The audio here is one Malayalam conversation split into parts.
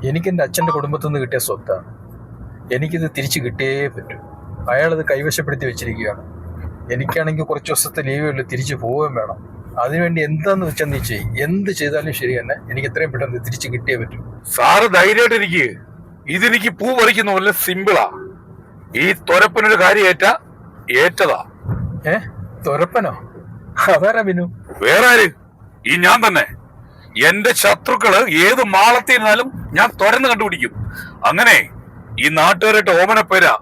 എനിക്കെൻ്റെ അച്ഛൻ്റെ കുടുംബത്തിൽ നിന്ന് കിട്ടിയ സ്വത്താണ്. എനിക്കിത് തിരിച്ചു കിട്ടിയേ പറ്റൂ. അയാളത് കൈവശപ്പെടുത്തി വെച്ചിരിക്കുകയാണ്. എനിക്കാണെങ്കിൽ കുറച്ച് ദിവസത്തെ ലീവേ ഉള്ളൂ, തിരിച്ചു പോവുകയും വേണം. അതിനുവേണ്ടി എന്താന്ന് വെച്ചാൽ നീ ചെയ്യും. എന്ത് ചെയ്താലും ശരി തന്നെ എനിക്ക് എത്രയും പെട്ടെന്ന് തിരിച്ചു കിട്ടിയേ പറ്റൂ. സാറ് ധൈര്യമായിട്ടിരിക്കുക. ഇതെനിക്ക് പൂ പറിക്കുന്ന പോലെ സിമ്പിളാ. ഈ തൊരപ്പനൊരു കാര്യം ഏറ്റതാ. തൊരപ്പനോ? അതാരാ ബിനു? വേറെ ആര്? ഈ ഞാൻ തന്നെ. എന്റെ ശത്രുക്കള് ഏത് മാളത്തിരുന്നാലും ഞാൻ തുരന്ന് കണ്ടുപിടിക്കും. അങ്ങനെ ഈ നാട്ടുകാരുടെ ഓമന പേരാ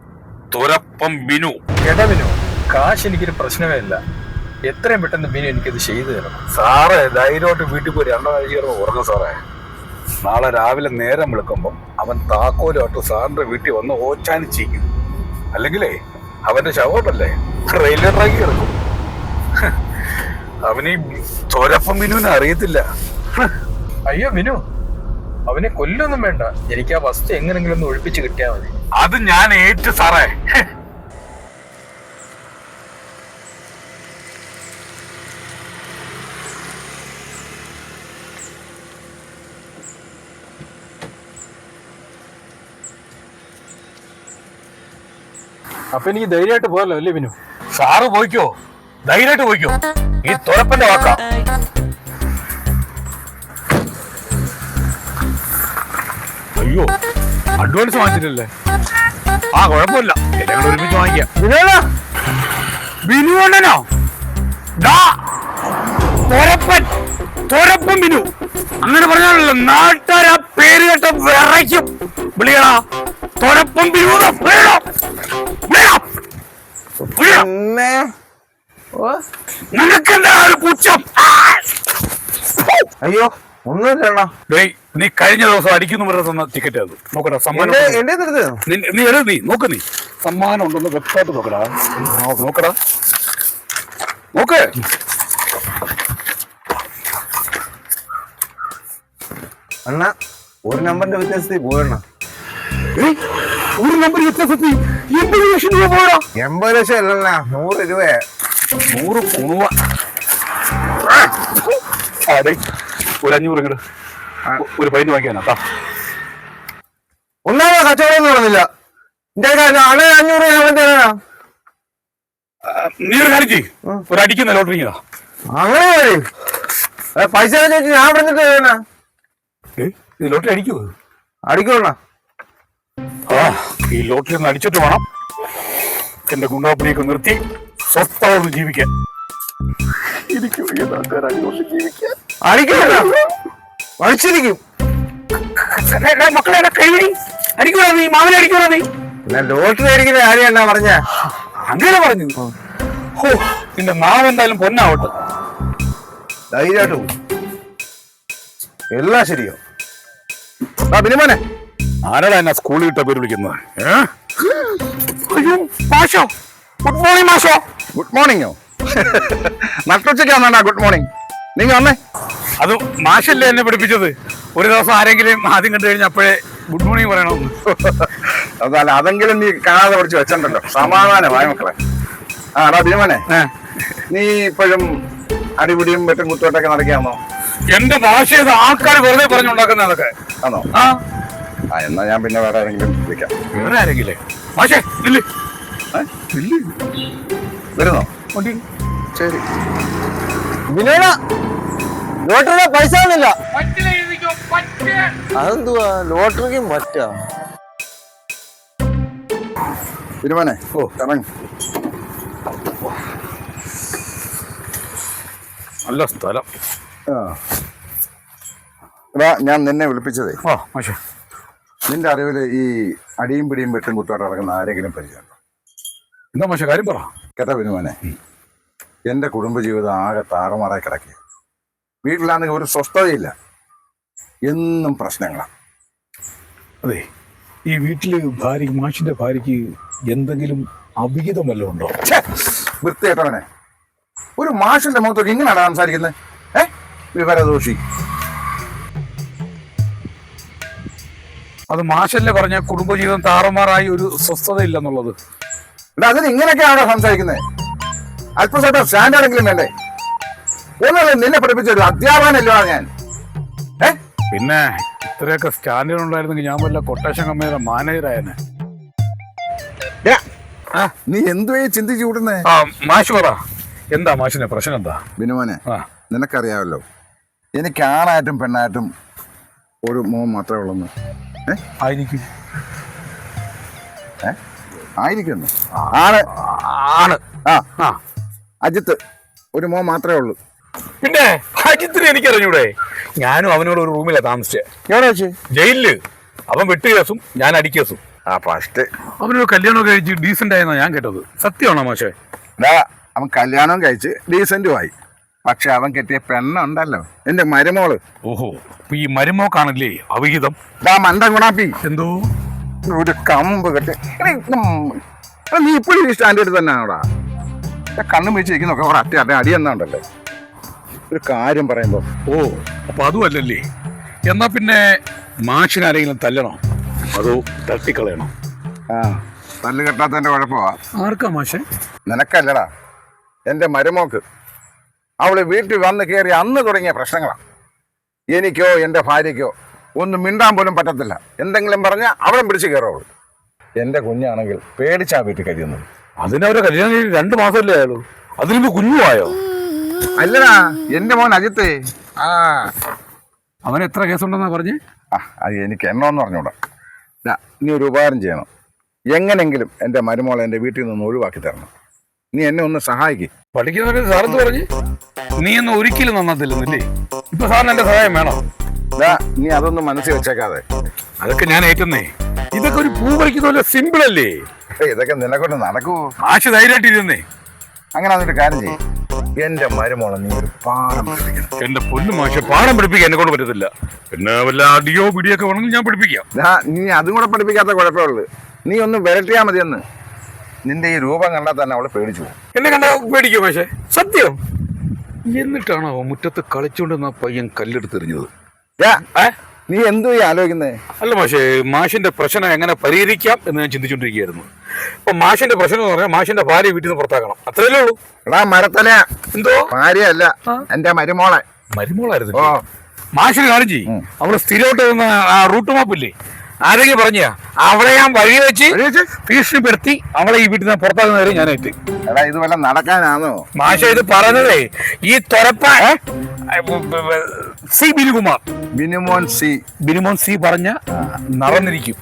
തുരപ്പം ബിനു. എടാ ബിനു, കാശ് എനിക്കൊരു പ്രശ്നമേ അല്ല. എത്രയും പെട്ടെന്ന് ബിനു എനിക്കത് ചെയ്തു തരണം. സാറേ ധൈര്യമായിട്ട് വീട്ടിൽ പോയി 2 ആഴ്ച ഉറങ്ങും സാറേ. നാളെ രാവിലെ നേരം വിളിക്കുമ്പം അവൻ താക്കോലുമായിട്ട് സാറിന്റെ വീട്ടിൽ വന്ന് ഓച്ചാനിച്ചിരിക്കും. അല്ലെങ്കിലേ അവന്റെ ശവമല്ലേ റെയിൽവേ ട്രാക്കിൽ കിടക്കും. അവനീ തുരപ്പം ബിനുവിനെ അറിയത്തില്ല. അയ്യോ ബിനു, അവനെ കൊല്ലൊന്നും വേണ്ട. എനിക്ക് ആ വസ്തു എങ്ങനെങ്കിലും ഒന്ന് ഒഴിപ്പിച്ച് കിട്ടിയാൽ മതി. അത് ഞാൻ ഏറ്റു സാറേ. അപ്പൊ എനിക്ക് ധൈര്യമായിട്ട് പോകല്ലോ അല്ലേ ബിനു? സാറ് പോയിക്കോ, ധൈര്യമായിട്ട് പോയിക്കോ. ഈ തുരപ്പന്റെ വാക്കാ. അയ്യോ, അഡ്വാൻസ് വാങ്ങിച്ചിട്ടില്ലേ? ആ കുഴപ്പമില്ല, എല്ലാം കൂടെ ഒരുമിച്ച് വാങ്ങിക്കാം. ബിനുവണ്ണനോ? തുരപ്പൻ ബിനു അങ്ങനെ പറഞ്ഞാണല്ലോ നാട്ടുകാർ ആ പേര് കേട്ട വിറയ്ക്കും. വിളിയടാ, തുരപ്പൻ ബിനു. നിനക്കെന്താ ഒരു പുച്ഛം? അയ്യോ ഒന്നുമില്ല. നീ കഴിഞ്ഞ ദിവസം അടിക്കുന്നു പറഞ്ഞ ടിക്കറ്റ് അത് നോക്കടാ. സമ്മാനം നീ നോക്ക്. നീ സമ്മാനം ഉണ്ടെന്ന് വ്യക്തമായിട്ട് നോക്കടാ. നോക്കടാ, നോക്ക്. അണ്ണ ഒരു നമ്പറിന്റെ വ്യത്യാസത്തിൽ പോയണ്ണ. ഒരു നമ്പർ വ്യത്യാസത്തിൽ 80 ലക്ഷം രൂപ പോയടാ. 80 ലക്ഷം അല്ലണ്ണ, 100 രൂപയാ. 100 കുണുവ. ഒരു 500 ഇങ്ങട് ഒരു പൈന് വാങ്ങിക്കാനാ. ഒന്നാമത് കച്ചവടം ഒന്നും നടന്നില്ല. 500 നീ ഒരു കാര്യം ചെയ്യ്, ഒരു അടിക്കുന്ന ലോട്ടറി. അങ്ങനെ പൈസ ചോദിച്ചു ഞാൻ പറഞ്ഞിട്ട് ലോട്ടറി അടിക്കുമോ? അടിക്കണ. ഈ ലോട്ടറി ഒന്ന് അടിച്ചിട്ട് വേണം എന്റെ ഗുണ്ടാപ്പണിയൊക്കെ നിർത്തി സ്വസ്ഥമായിട്ട് ജീവിക്കാൻ. എനിക്ക് ജീവിക്കാൻ അടിച്ചിരിക്കും. മക്കളെ കൈവിടി അടിക്കണോ നീ? മാവിനെ അടിക്കണോ നീ? ലോട്ടറി അടിക്കുന്ന കാര്യം എന്നാ പറഞ്ഞ? അങ്ങനെ പറഞ്ഞു. ഓ, നിന്റെ നാവ് എന്തായാലും പൊന്നാവട്ടെ. ധൈര്യമായിട്ട് എല്ലാം ശരിയോ? ബിനുമോനെ, ആരാടാ എന്നാ സ്കൂളിൽ ഇട്ട പേര് വിളിക്കുന്നത്? മാഷോ, ഗുഡ് മോർണിംഗ്. മാഷോ, ഗുഡ് മോർണിംഗോ? നട്ടുച്ചയ്ക്കാണോ ഗുഡ് മോർണിംഗ്? നീங்க വന്നേ. അത് മാഷല്ലേ എന്നെ പഠിപ്പിച്ചത്. ഒരു ദിവസം ആരെങ്കിലും ആദ്യം കണ്ടു കഴിഞ്ഞാൽ അപ്പോഴേ ഗുഡ് മോർണിംഗ് പറയണമെന്ന്. അതല്ല, അതെങ്കിലും നീ കാണാതെ പഠിച്ച് വെച്ചിട്ടുണ്ടല്ലോ. സമാധാനമായ മക്കളെ. ആടാ ബിനുമോനെ, നീ ഇപ്പോഴും അടിപിടിയും വെട്ടും കുത്തോട്ടൊക്കെ നടക്കാന്നോ? എന്റെ ഭാഷ ആൾക്കാർ വെറുതെ പറഞ്ഞുണ്ടാക്കുന്ന അതൊക്കെ ആണോ? എന്നാ ഞാൻ പിന്നെ വേറെ ആരെങ്കിലും വിളിക്കാം. വേറെ ആരെങ്കിലേ? മാഷേ വരുന്നോ? ശരി. ബിനോന, ലോട്ടറിയുടെ പൈസ ഒന്നുമില്ല. അതെന്തുവാ ലോട്ടറിക്ക് പറ്റാ? ബിനുമോനെ, ഇറങ്ങി. നല്ല സ്ഥലം. ഞാൻ നിന്നെ വിളിപ്പിച്ചതേ, മാഷേ, നിന്റെ അറിവില് ഈ അടിയും പിടിയും വെട്ടും കുത്തോട്ട് നടക്കുന്ന ആരെങ്കിലും പരിചയമുണ്ടോ? എന്താ മാഷേ കാര്യം പറ. കേട്ടാ ബിനുമോനെ, എന്റെ കുടുംബജീവിതം ആകെ താറുമാറായി കിടക്കുക. വീട്ടിലാണെങ്കിൽ ഒരു സ്വസ്ഥതയില്ല, എന്നും പ്രശ്നങ്ങളാണ്. അതെ, ഈ വീട്ടില് മാഷിന്റെ ഭാര്യക്ക് എന്തെങ്കിലും അവിഹിതം വല്ലതും ഉണ്ടോ? വൃത്തിയേട്ടവനെ, ഒരു മാഷിന്റെ മുഖത്തൊക്കെ ഇങ്ങനെയാണ് സംസാരിക്കുന്നത്. വിവരദോഷി. അത് മാഷല്ലേ പറഞ്ഞ കുടുംബജീവിതം താറുമാറായി ഒരു സ്വസ്ഥത ഇല്ലെന്നുള്ളത്. അതിന് ഇങ്ങനെയൊക്കെയാണോ സംസാരിക്കുന്നത്? അല്പം സ്റ്റാൻഡേർഡെങ്കിലും വേണ്ടേ? ഒന്നല്ല നിന്നെ പഠിപ്പിച്ച ഒരു അധ്യാപകനല്ലോ ഞാൻ. പിന്നെ ഇത്രയൊക്കെ സ്റ്റാൻഡേർഡ് ഉണ്ടായിരുന്നെങ്കിൽ ഞാൻ വല്ല കൊട്ടേഷൻ കമ്പനിയുടെ മാനേജറായനെ. നീ എന്തുവേ ചിന്തിച്ചു കൂട്ടുന്നേ? മാഷ് പറ, എന്താ മാഷിന്റെ പ്രശ്നം എന്താ? ബിനുമോനെ, നിനക്കറിയാമല്ലോ എനിക്ക് ആണായിട്ടും പെണ്ണായിട്ടും ഒരു മോൻ മാത്രമേ ഉള്ളൂ. ആയിരിക്കും. ആയിരിക്കുന്നു. ആണ് ആണ്. ആ അജിത്ത് ഒരു മോൻ മാത്രമേ ഉള്ളൂ. പിന്നെ അജിത്തിന് എനിക്കറിഞ്ഞൂടെ? ഞാനും അവനോട് ഒരു റൂമിലാ താമസിച്ചേ. എവിടെ വെച്ച്? ജയിലില്. അവൻ വെട്ട് കേസും ഞാൻ അടിക്കേസും. ഫസ്റ്റ് അവനൊരു കല്യാണം കഴിച്ച് ഡീസന്റ് ആയെന്നാ ഞാൻ കേട്ടത്. സത്യമാണോ മാഷേ? അവൻ കല്യാണം കഴിച്ച് ഡീസന്റുമായി. പക്ഷെ അവൻ കെട്ടിയ പെണ്ണുണ്ടല്ലോ, എന്റെ മരുമോള്. ഓഹോ, ഈ മരുമോക്കാണല്ലേ അവിഹിതം? മണ്ടൻ ഗുണാപ്പി. എന്തോ ഒരു കമ്പ് കെട്ടി. നീ ഇപ്പോഴും ഈ സ്റ്റാൻഡേർഡ് തന്നെ ആണോടാ? കണ്ണും വെച്ചിരിക്കുന്നൊക്കെ അവിടെ അറ്റ അടി എന്നാണ്ടല്ലേ ഒരു കാര്യം പറയുമ്പോ. ഓ, അപ്പൊ അതും അല്ലല്ലേ? എന്നാ പിന്നെ മാഷിനാരെങ്കിലും തല്ലണോ അതോ തട്ടിക്കളയണോ? തല്ല് കെട്ടാത്തതിന്റെ കുഴപ്പമാ. ആർക്കാ മാഷെ? നിനക്കല്ലടാ, എന്റെ മരുമോക്ക്. അവള് വീട്ടിൽ വന്ന് കയറി അന്ന് തുടങ്ങിയ പ്രശ്നങ്ങളാ. എനിക്കോ എന്റെ ഭാര്യയ്ക്കോ ഒന്നും മിണ്ടാൻ പോലും പറ്റത്തില്ല. എന്തെങ്കിലും പറഞ്ഞാൽ അവളെ പിടിച്ച് കയറുള്ളൂ. എന്റെ കുഞ്ഞാണെങ്കിൽ പേടിച്ചാ വീട്ടിൽ കഴിയുന്നത്. അതിനവരെ കല്യാണം കഴിഞ്ഞ് 2 മാസമല്ലേ ആയുള്ളൂ, അതിനുമ്പ് കുഞ്ഞുമായോ? അല്ലടാ, എന്റെ മോൻ അജിത്തേ. അവൻ എത്ര കേസുണ്ടെന്നാ പറഞ്ഞേ? അത് എനിക്ക് എണ്ണോന്ന് പറഞ്ഞൂടാ. നീ ഒരു ഉപകാരം ചെയ്യണം. എങ്ങനെങ്കിലും എന്റെ മരുമോളെ എന്റെ വീട്ടിൽ നിന്ന് ഒഴിവാക്കി തരണം. നീ എന്നെ ഒന്ന് സഹായിക്കും. പഠിക്കുന്നവരെ സാറത്ത് പറഞ്ഞ് നീ ഒന്നും ഒരിക്കലും നന്നാത്തില്ലെന്നില്ലേ? ഇപ്പൊ സാറിന് എന്റെ സഹായം വേണോ? നീ അതൊന്നും മനസ്സിൽ വെച്ചേക്കാതെ. അതൊക്കെ ഞാൻ ഏറ്റുന്നേ. ഇതൊക്കെ ഒരു പൂ പറിക്കുന്ന സിമ്പിൾ അല്ലേ? ഇതൊക്കെ നിനക്കൊണ്ട് നടക്കുവോ? ആശ ധൈര്യമായിട്ടിരുന്നേ. അങ്ങനെ അതൊരു കാര്യം ചെയ്യും. എന്റെ മരുമോളെ നീ ഒരു പാഠം പഠിപ്പിക്കണം. എന്റെ പൊന്നു മാഷെ, പാഠം പഠിപ്പിക്കാൻ എന്നെ കൊണ്ട് പറ്റത്തില്ല. പിന്നെ വല്ല അടിയോ പിടിയൊക്കെ വേണമെങ്കിൽ ഞാൻ പഠിപ്പിക്കാം. നീ അതും കൂടെ പഠിപ്പിക്കാത്ത കുഴപ്പമുള്ളൂ. നീ ഒന്ന് വിരട്ടിയാ മതിയെന്ന്. നിന്റെ ഈ രൂപം കണ്ടാൽ തന്നെ അവള് പേടിച്ചു പോകും. എന്നെ കണ്ടാ പേടിക്കും മാഷെ, സത്യം. എന്നിട്ടാണോ മുറ്റത്ത് കളിച്ചുകൊണ്ടിരുന്ന പയ്യൻ കല്ലെടുത്തെറിഞ്ഞത്? നീ എന്തോ ഈ ആലോചിക്കുന്നേ? അല്ല മാഷെ, മാഷിന്റെ പ്രശ്നം എങ്ങനെ പരിഹരിക്കാം എന്ന് ഞാൻ ചിന്തിച്ചോണ്ടിരിക്കുകയായിരുന്നു. അപ്പൊ മാഷിന്റെ പ്രശ്നം എന്ന് പറഞ്ഞാൽ മാഷിന്റെ ഭാര്യ വീട്ടിൽ നിന്ന് പുറത്താക്കണം, അത്രയല്ലേ ഉള്ളൂ. എടാ മരത്തല, എന്തോ ഭാര്യയല്ല, എന്റെ മരുമോളെ. മരുമോളായിരുന്നു. മാഷിന് കാര്യം ചെയ്യും. അവള് സ്ഥിരമായിട്ട് ആ റൂട്ട് മാപ്പില്ലേ, ആരെങ്കിലും പറഞ്ഞ അവളെ ഞാൻ വഴി വെച്ച് ഭീഷണിപ്പെടുത്തി അവളെ ഈ വീട്ടിൽ നിന്ന് പുറത്താകുന്നവരെ ഞാൻ ഏറ്റ്. എടാ ഇത് വല്ല നടക്കാനാണോ മാഷ? ഇത് പറഞ്ഞതേ ഈ തൊരപ്പ സി ബിനുകുമാർ, ബിനുമോൻ സി പറഞ്ഞ നടന്നിരിക്കും.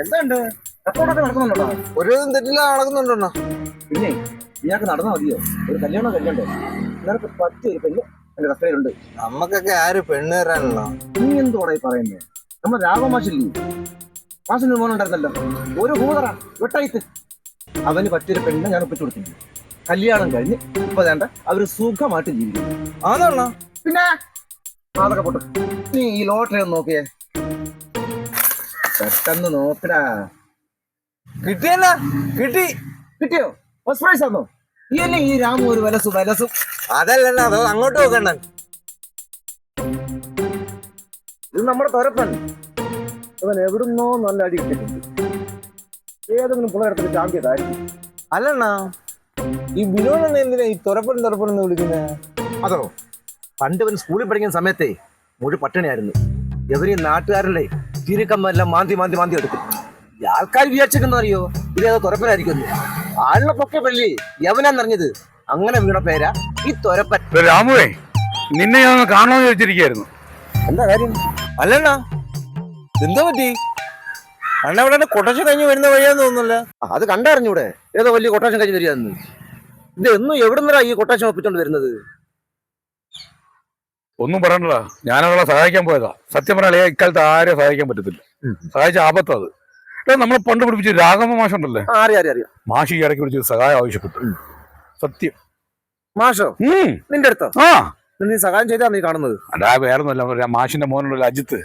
എന്തുണ്ട് നടക്കുന്നുണ്ടോ? ഒരു തെറ്റില്ല, നടക്കുന്നുണ്ടോ? പിന്നെ ഇയാൾക്ക് നടന്നാ മതിയോ? ഒരു കല്യാണം കഴിക്കണ്ടേ? നിനക്ക് പറ്റിയൊരു പെണ്ണ് എന്റെ കസ്റ്റഡിയിലുണ്ട്. നമ്മക്കൊക്കെ ആര് പെണ്ണ് തരാനല്ലോ? നീ എന്തോടായി പറയുന്നേ? നമ്മൾ രാഘവമാഷില്ലേ, മാഷിന് മോനുണ്ടായിരുന്നല്ലോ, ഒരു ഹൂതറ വെട്ടായിത്ത്. അവന് പറ്റിയൊരു പെണ്ണ് ഞാൻ ഒപ്പിച്ചു കൊടുക്കുന്നു. കല്യാണം കഴിഞ്ഞ് ഇപ്പൊ വേണ്ട അവര് സുഖമായിട്ട് ജീവിക്കുന്നു. ആണോ? പിന്നെ അതൊക്കെ പൊട്ടു. നീ ഈ ലോട്ടറി ഒന്ന് നോക്കിയേ, പെട്ടെന്ന് നോക്കടാ. കിട്ടിയല്ല? കിട്ടിയോ? ഫസ്റ്റ് പ്രൈസ് ആണോ? ഇയല്ലേ ഈ രാമു ഒരു വലസും അതല്ല, അതോ അങ്ങോട്ട് നോക്കണ്ട. ഇത് നമ്മുടെ തൊരപ്പൻ. അവൻ എവിടുന്നോ നല്ല അടി കിട്ടിയിട്ടുണ്ട്. ഏതെങ്കിലും പുള്ളിടത്തിൽ ചാമ്പ്യതായിരിക്കും. അല്ലണ്ണ, ഈ ബിനോനെ എന്തിനാ ഈ തൊരപ്പൻ വിളിക്കുന്നത്? അതോ പണ്ട് അവൻ സ്കൂളിൽ പഠിക്കുന്ന സമയത്തെ മുഴുവൻ പട്ടിണിയായിരുന്നു. എവര് നാട്ടുകാരല്ലേ തിരുക്കമ്മെല്ലാം മാന്തി എടുക്കും. ആൾക്കാർ വിചാരിച്ചെന്ന് അറിയോ ഇതേതോ തൊരപ്പനായിരിക്കും. ആളിനെ പൊക്കെ പള്ളി യവനാന്നറിഞ്ഞത്. അങ്ങനെ വീണ പേരാ ഈ തൊരപ്പൻ. രാമുവേ, നിന്നെ ഞാൻ കാണാമെന്ന് ചോദിച്ചിരിക്കുന്നു. എന്താ കാര്യം? അല്ലണ്ണ, എന്താ പറ്റി? അണ്ണ ഇവിടെ കൊട്ടേഷൻ കഴിഞ്ഞ് വരുന്ന വഴിയാന്ന് തോന്നുന്നല്ലോ. അത് കണ്ടറിഞ്ഞൂടെ ഏതോ വലിയ കൊട്ടേഷൻ കഴിഞ്ഞ് വരികയെന്ന്? ഇത് എന്നും എവിടുന്നരാ ഈ കൊട്ടേഷൻ ഒപ്പിച്ചോണ്ട് വരുന്നത്? ഒന്നും പറയണ്ടടാ, ഞാനവളെ സഹായിക്കാൻ പോയതാ. സത്യം പറഞ്ഞാൽ ഇക്കാലത്ത് ആരെയും സഹായിക്കാൻ പറ്റത്തില്ല. സഹായിച്ച ആപത്തത്. നമ്മളെ പണ്ട് പഠിപ്പിച്ച രാഘവ മാഷ് ഉണ്ടല്ലേ, അറിയാം. മാഷ് ഈ ഇടയ്ക്ക് വിളിച്ച് സഹായം ആവശ്യപ്പെട്ടു. സത്യം. മാഷോ നിന്റെ അടുത്തോ? നീ സഹായം ചെയ്താ നീ കാണുന്നത്? അടാ വേറൊന്നുമല്ല, മാഷിന്റെ മോനുണ്ടല്ലോ അജിത്ത്,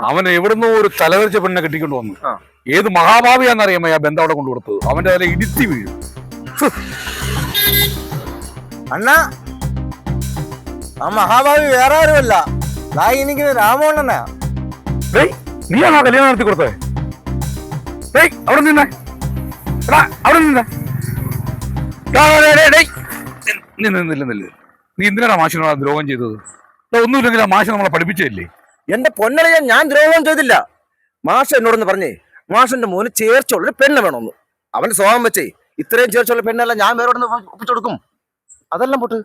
അവൻ എവിടുന്നോ ഒരു തലവരിച്ച പെണ്ണെ കെട്ടിക്കൊണ്ട് വന്നു. ഏത് മഹാഭാവിയാന്നറിയാമോ ആ ബന്ധം അവിടെ കൊണ്ടുകൊടുത്തത്. അവന്റെ തല ഇടിത്തി വീഴും. അണ്ണാ, ആ മഹാഭാവി വേറെ ആരുമല്ല, എനിക്ക് രാമോണ്ണനാ. നീയാണോ കല്യാണം നടത്തി കൊടുത്തേ? അവിടെ നിന്നേ, അവിടെ നിന്നേ. നില്ല നീ എന്തിനാണ് മാഷിനോട് ദ്രോഹം ചെയ്തത്? ഒന്നുമില്ലെങ്കിൽ ആ മാഷ് നമ്മളെ പഠിപ്പിച്ചതല്ലേ? എന്റെ പൊന്നളിയ ഞാൻ ദ്രോഹം ചെയ്തില്ല. മാഷ് എന്നോടൊന്ന് പറഞ്ഞേ, മാഷിന്റെ മോന് ചേർച്ചുള്ളൊരു പെണ്ണ് വേണമെന്ന്. അവന്റെ സ്വഭാവം വെച്ചേ ഇത്രയും ചേർച്ചുള്ള പെണ്ണല്ല ഞാൻ വേറെ ഒപ്പിച്ചു കൊടുക്കും. അതെല്ലാം പോട്ട്,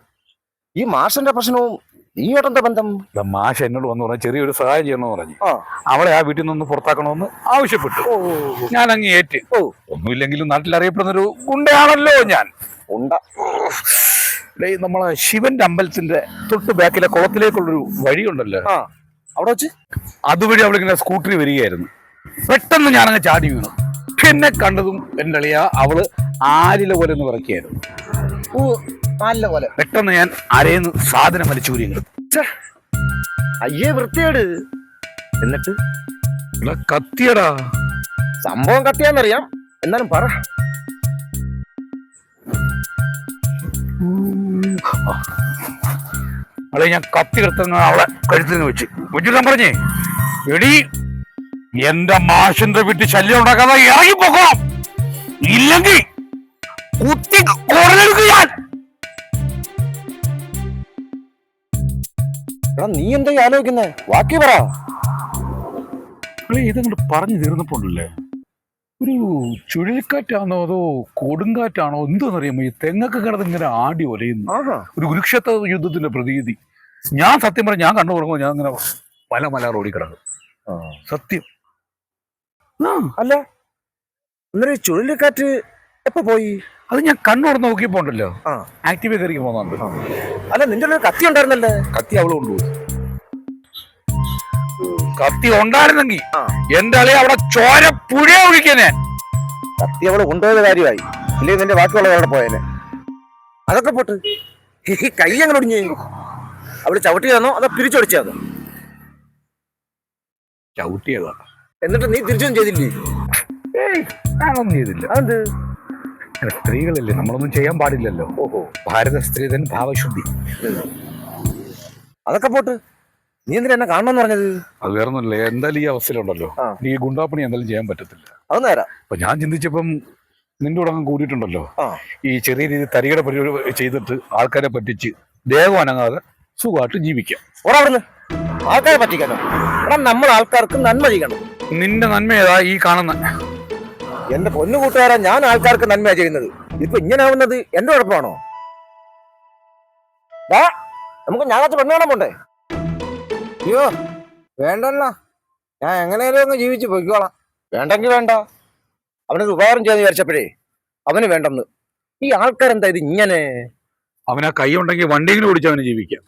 ഈ മാഷിന്റെ പ്രശ്നവും നീയോട്ടെന്താ ബന്ധം? മാഷ് എന്നോട് വന്ന് പറഞ്ഞു ചെറിയൊരു സഹായം ചെയ്യണമെന്ന് പറഞ്ഞു. അവളെ ആ വീട്ടിൽ നിന്ന് പുറത്താക്കണമെന്ന് ആവശ്യപ്പെട്ടു. ഞാൻ അങ്ങ് ഏറ്റ്. ഒന്നുമില്ലെങ്കിലും നാട്ടിൽ അറിയപ്പെടുന്നൊരു ഗുണ്ടയാണല്ലോ ഞാൻ. നമ്മളെ ശിവന്റെ അമ്പലത്തിന്റെ തൊട്ട് ബാക്കിലെ കുളത്തിലേക്കുള്ളൊരു വഴിയുണ്ടല്ലോ, അവിടെ വെച്ച് അതുവഴി അവളിങ്ങനെ സ്കൂട്ടറിൽ വരികയായിരുന്നു. പെട്ടെന്ന് ഞാനങ്ങ് ചാടി വീണു. എന്നെ കണ്ടതും എന്റെ അളിയ അവള് ആരില പോലെ ഒന്ന് വിറക്കിയായിരുന്നു. നല്ല പോലെ പെട്ടെന്ന് ഞാൻ അരയിന്ന് സാധനം വലിച്ചൂരി. അയ്യേ വൃത്തിയേട്. എന്നിട്ട് കത്തിയടാ. സംഭവം കത്തിയാന്നറിയാം, എന്നാലും പറ. അവളെ ഞാൻ കത്തി എടുത്തങ്ങ് അവളെ കഴുത്തിന് വെച്ചിട്ടാൻ പറഞ്ഞേ, എടി എന്റെ മാഷിന്റെ വീട്ടിൽ ശല്യം ഉണ്ടാക്കാതെ ഇറങ്ങിപ്പോക്കോ, ഇല്ലെങ്കിൽ കുത്തി കൊറലെടുക്കുക ഞാൻ. നീ എന്താ ആലോചിക്കുന്നേ? ബാക്കി പറ. ഇതങ്ങോട്ട് പറഞ്ഞു തീർന്നപ്പോണ്ടല്ലേ, ഒരു ചുഴലിക്കാറ്റാണോ അതോ കൊടുങ്കാറ്റാണോ എന്തോന്നറിയാമോ ഈ തെങ്ങൊക്കെ കിടന്ന് ഇങ്ങനെ ആടി ഒലയുന്നു. ഒരു കുരുക്ഷേത്ര യുദ്ധത്തിന്റെ പ്രതീതി. ഞാൻ സത്യം പറഞ്ഞ ഞാൻ കണ്ടു തുടങ്ങുമ്പോൾ ഞാൻ ഇങ്ങനെ മല റോഡിൽ കിടക്കും. സത്യം. അല്ല എന്നൊരു ചുഴലിക്കാറ്റ് എപ്പോ പോയി? അത് ഞാൻ കണ്ണു തുറന്ന് നോക്കിയപ്പോ ഉണ്ടല്ലോ, ആക്റ്റീവ് കയറി പോകുന്നുണ്ട്. അല്ല നിന്റെ ഒരു കത്തി ഉണ്ടായിരുന്നല്ലേ? കത്തി അവള് കൊണ്ടുപോയി. കത്തി ഉണ്ടായിരുന്നെങ്കിൽ എന്റെ അളിയെ അവിടെ ചോര പുഴ ഒഴിക്കാനെ. കത്തി അവള് കൊണ്ടുപോയ കാര്യമായി, ഇല്ലെങ്കിൽ നിന്റെ ബാക്കിയുള്ളത് അവിടെ പോയേനെ. അതൊക്കെ പോട്ട്, ഈ കൈ എങ്ങനെ ഒടിഞ്ഞു? അവള് ചവിട്ടിയതാണോ അതോ പിരിച്ചൊടിച്ചതോ? ചവിട്ടിയതാ. എന്നിട്ട് നീ തിരിച്ചൊന്നും ചെയ്തില്ലേ? ഞാനൊന്നും ചെയ്തില്ല. അതെന്ത്? സ്ത്രീകളല്ലേ, നമ്മളൊന്നും ചെയ്യാൻ പാടില്ലല്ലോ. ഭാരത സ്ത്രീധൻ ഭാവശുദ്ധി. അതൊക്കെ പോട്ട്, നീ എന്തിനാ എന്നെ കാണണമെന്ന് പറഞ്ഞത്? അത് വേറൊന്നുമില്ല, എന്തായാലും ഈ അവസ്ഥയിലുണ്ടല്ലോ ഈ ഗുണ്ടാപ്പണി എന്തായാലും ചെയ്യാൻ പറ്റത്തില്ല. അത് നേരാ. അപ്പൊ ഞാൻ ചിന്തിച്ചപ്പം നിന്റെ കൂടെ അങ്ങ് കൂടിയിട്ടുണ്ടല്ലോ, ഈ ചെറിയ രീതിയിൽ തരികട പരിപാടി ചെയ്തിട്ട് ആൾക്കാരെ പറ്റിച്ച് ദേഹം അനങ്ങാതെ സുഖമായിട്ട് ജീവിക്കാം. ഓടാവിടുന്ന് ആൾക്കാരെ പറ്റിക്കാനോ? എടാ നമ്മൾ ആൾക്കാർക്ക് നന്മ ചെയ്യണം. നിന്റെ നന്മ ഏതാ ഈ കാണുന്ന? എന്റെ പൊന്നു കൂട്ടുകാരാ, ഞാൻ ആൾക്കാർക്ക് നന്മ ചെയ്യുന്നത്. ഇപ്പൊ ഇങ്ങനെ ആവുന്നത് എന്റെ കുഴപ്പമാണോ? നമുക്ക് ഞായറാഴ്ച പെണ്ണ് കാണാൻ പോണ്ടേ? അയ്യോ വേണ്ടല്ലോ, ഞാൻ എങ്ങനെയാലും അങ്ങ് ജീവിച്ചു പോയിക്കോളാം. വേണ്ടെങ്കിൽ വേണ്ട, അവനൊരു ഉപകാരം ചെയ്യാന്ന് വിചാരിച്ചപ്പോഴേ അവന് വേണ്ടെന്ന്. ഈ ആൾക്കാരെന്താ ഇത് ഇങ്ങനെ? അവനാ കൈ ഉണ്ടെങ്കിൽ വണ്ടിയെങ്കിലും ഓടിച്ച് അവന് ജീവിക്കാം.